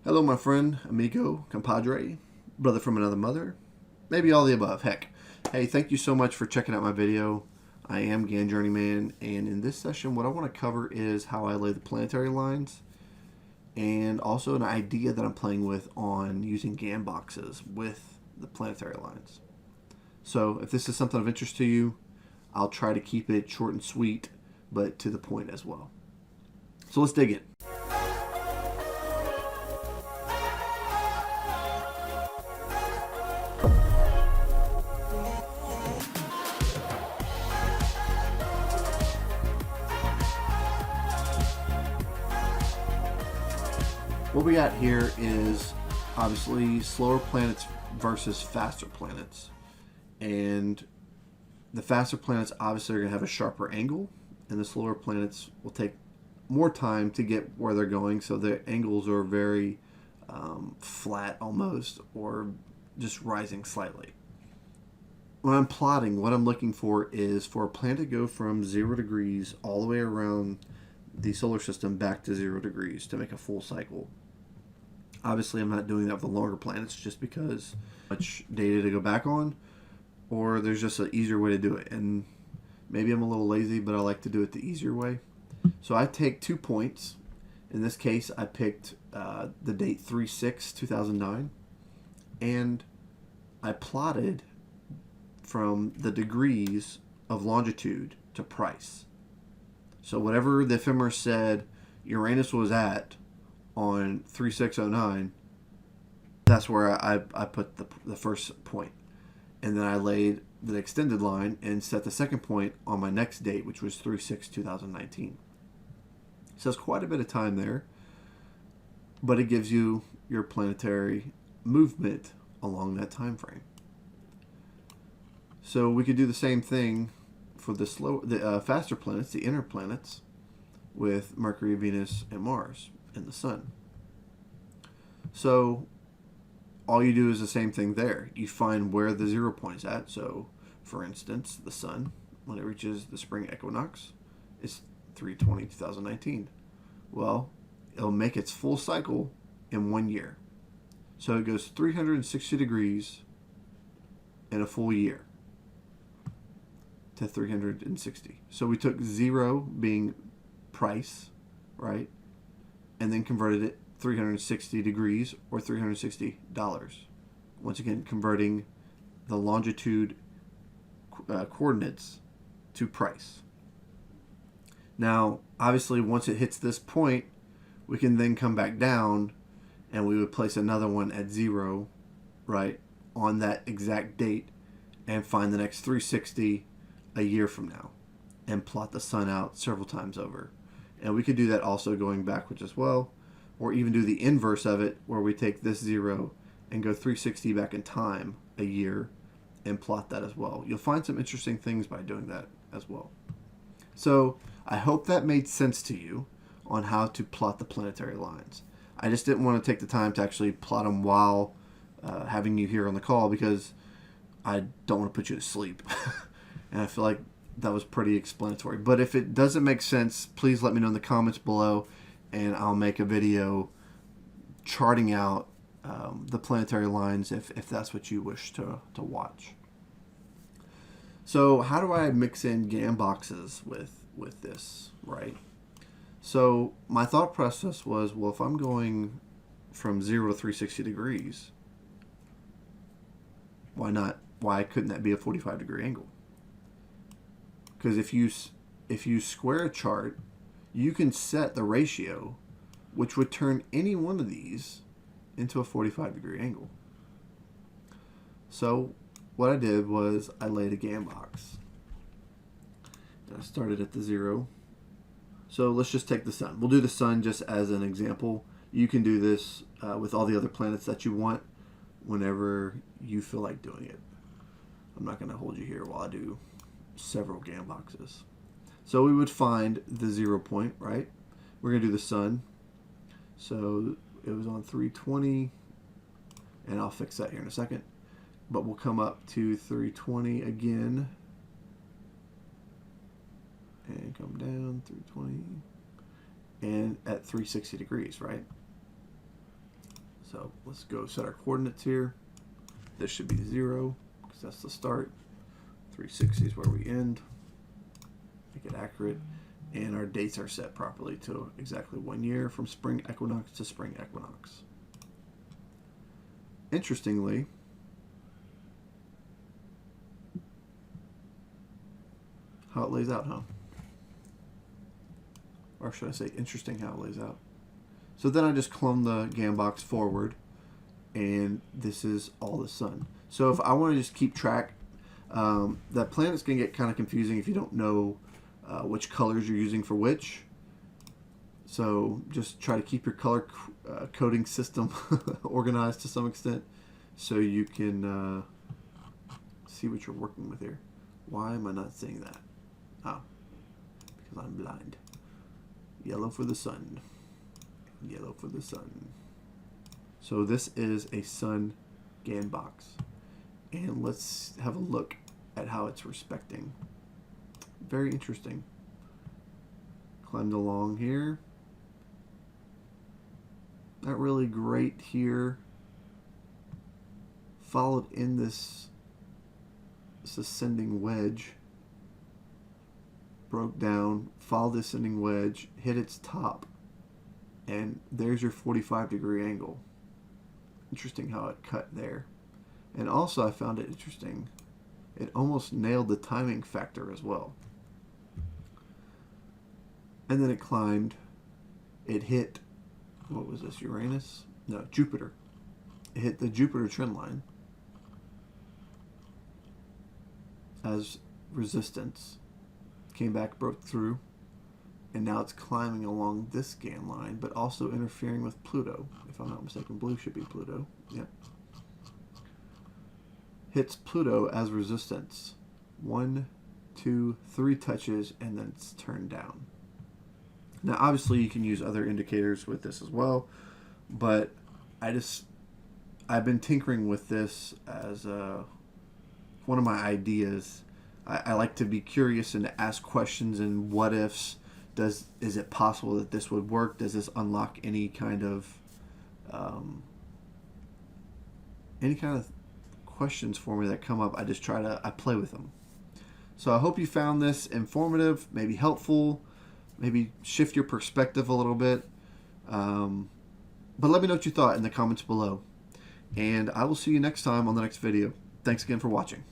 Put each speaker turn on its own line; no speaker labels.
Hello, my friend, amigo, compadre, brother from another mother, maybe all the above. Heck, hey, thank you so much for checking out my video. I am GannJourneyman, and in this session, what I want to cover is how I lay the planetary lines, and also an idea that I'm playing with on using Gann boxes with the planetary lines. So, if this is something of interest to you, I'll try to keep it short and sweet, but to the point as well. So let's dig in. What we got here is obviously slower planets versus faster planets. And the faster planets obviously are going to have a sharper angle, and the slower planets will take more time to get where they're going, so the angles are very flat almost, or just rising slightly. When I'm plotting, what I'm looking for is for a planet to go from 0 degrees all the way around the solar system back to 0 degrees to make a full cycle. Obviously, I'm not doing that with the longer planets just because much data to go back on, or there's just an easier way to do it. And maybe I'm a little lazy, but I like to do it the easier way. So I take 2 points. In this case, I picked the date 3/6/2009, and I plotted from the degrees of longitude to price. So whatever the ephemeris said Uranus was at on 3/6/09, that's where I put the first point. And then I laid the extended line and set the second point on my next date, which was 3/6/2019. So it's quite a bit of time there, but it gives you your planetary movement along that time frame. So we could do the same thing for the faster planets, the inner planets, with Mercury, Venus, and Mars, and the Sun. So all you do is the same thing there. You find where the 0 point is at. So, for instance, the Sun, when it reaches the spring equinox, is 3/20/2019. Well, it'll make its full cycle in 1 year. So it goes 360 degrees in a full year to 360. So we took 0 being price, right? And then converted it 360 degrees or $360. Once again, converting the longitude coordinates to price. Now, obviously, once it hits this point, we can then come back down and we would place another one at 0, right, on that exact date, and find the next 360 a year from now and plot the Sun out several times over. And we could do that also going backwards as well, or even do the inverse of it, where we take this 0 and go 360 back in time a year and plot that as well. You'll find some interesting things by doing that as well. So I hope that made sense to you on how to plot the planetary lines. I just didn't want to take the time to actually plot them while having you here on the call, because I don't want to put you to sleep. And I feel like that was pretty explanatory. But if it doesn't make sense, please let me know in the comments below, and I'll make a video charting out the planetary lines if that's what you wish to watch. So how do I mix in Gann boxes with this, right? So my thought process was, well, if I'm going from 0 to 360 degrees, why not? Why couldn't that be a 45-degree angle? Because if you square a chart, you can set the ratio, which would turn any one of these into a 45-degree angle. So what I did was I laid a Gann box. And I started at the 0. So let's just take the Sun. We'll do the Sun just as an example. You can do this with all the other planets that you want whenever you feel like doing it. I'm not going to hold you here while I do several Gann boxes. So we would find the 0 point, right? We're going to do the Sun. So it was on 320, and I'll fix that here in a second. But we'll come up to 320 again, and come down 320, and at 360 degrees, right? So let's go set our coordinates here. This should be 0 because that's the start. 360 is where we end. Make it accurate. And our dates are set properly to exactly 1 year from spring equinox to spring equinox. Interestingly, how it lays out, huh? Or should I say interesting how it lays out. So then I just clone the Gann box forward, and this is all the sun. So if I want to just keep track, that planet's going to get kind of confusing if you don't know which colors you're using for which. So just try to keep your color coding system organized to some extent so you can see what you're working with here. Why am I not seeing that? Oh, because I'm blind. Yellow for the sun. Yellow for the sun. So this is a sun Gann box. And let's have a look at how it's respecting. Very interesting. Climbed along here. Not really great here. Followed in this ascending wedge. Broke down, followed the ascending wedge, hit its top, and there's your 45-degree angle. Interesting how it cut there. And also I found it interesting, it almost nailed the timing factor as well. And then it climbed, it hit, what was this, Uranus? No, Jupiter. It hit the Jupiter trend line as resistance. Came back, broke through, and now it's climbing along this Gann line, but also interfering with Pluto. If I'm not mistaken, blue should be Pluto. Yep. Hits Pluto as resistance. 1, 2, 3 touches, and then it's turned down. Now, obviously, you can use other indicators with this as well, but I've been tinkering with this as one of my ideas. I like to be curious and to ask questions and what ifs. Is it possible that this would work? Does this unlock any kind of questions for me that come up? I play with them. So I hope you found this informative, maybe helpful, maybe shift your perspective a little bit. But let me know what you thought in the comments below. And I will see you next time on the next video. Thanks again for watching.